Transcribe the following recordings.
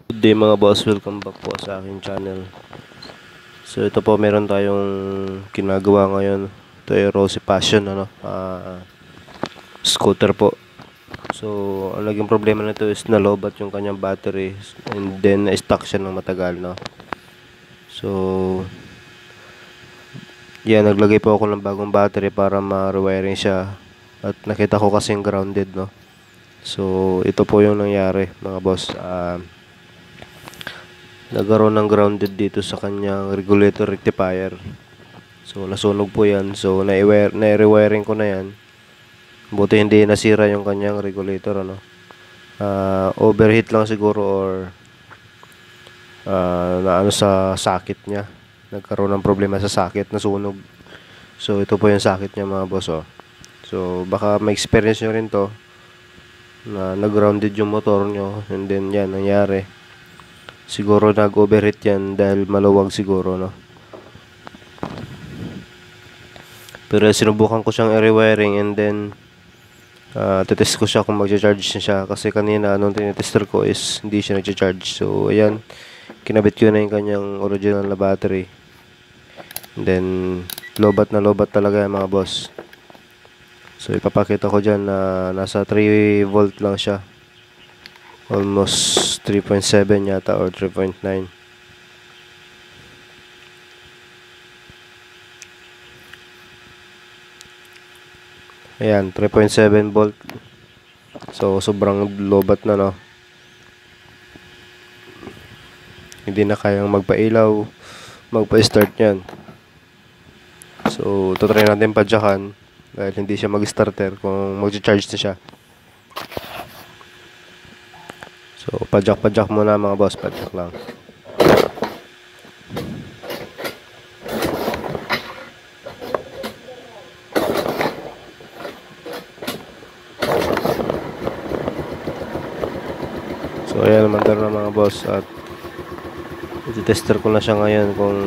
Good day mga boss, welcome back po sa aking channel. So ito po, meron tayong ginagawa ngayon. Ito ay Rosy Passion scooter po. So ang naging problema nito is nalobat yung kanyang battery and then na-stuck siya ng matagal, no. So yan, naglagay po ako ng bagong battery para ma-rewiring siya. At nakita ko kasing grounded, no. So ito po yung nangyari mga boss. Nagkaroon ng grounded dito sa kanyang regulator rectifier. So nasunog po yan. So na-rewiring ko na yan. Buti hindi nasira yung kanyang regulator, ano. Overheat lang siguro, or naano sa socket niya. Nagkaroon ng problema sa socket, nasunog. So ito po yung socket niya mga boss, oh. So baka may experience nyo rin to na nag-grounded yung motor nyo, and then yan nangyari. Siguro nag-overheat yan dahil maluwag siguro, no. Pero sinubukan ko siyang i-rewiring, and then tetest ko siya kung mag-charge na siya, kasi kanina nung tinetester ko is hindi siya nag-charge. So ayan, kinabit ko na yung kanyang original na battery, and then lobat na lobat talaga yan mga boss. So ipapakita ko dyan na nasa 3 volt lang siya, almost 3.7 yata or 3.9. Ayan, 3.7 volt. So sobrang lobat na, no. Hindi na kayang magpailaw, magpa-start yan. So try natin padyakan dahil hindi siya mag-starter kung mag-charge na siya. So padyak muna mga boss, padyak lang. So ayan, mandar na mga boss, at i-tester ko na siya ngayon kung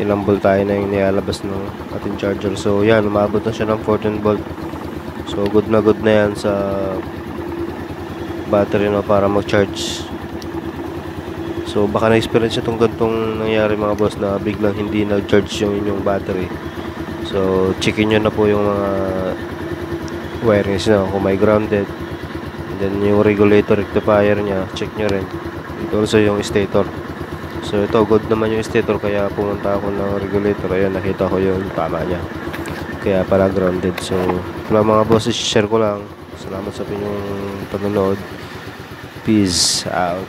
ilang volt tayo na yung nilalabas ng ating charger. So yan, umabot na siya ng 14 volt. So good na yan sa battery, no, para mag-charge. So baka na-experience itong gantong nangyari mga boss, na biglang hindi nag-charge yung inyong battery. So checkin nyo na po yung mga wirings na kung may grounded, and then yung regulator rectifier nya, check nyo rin. Ito also yung stator. So ito, good naman yung stator, kaya pumunta ako ng regulator. Ayan, nakita ko yung tama niya, kaya pala grounded. So wala mga boss, share ko lang. Salamat sa inyong panonood. Peace out.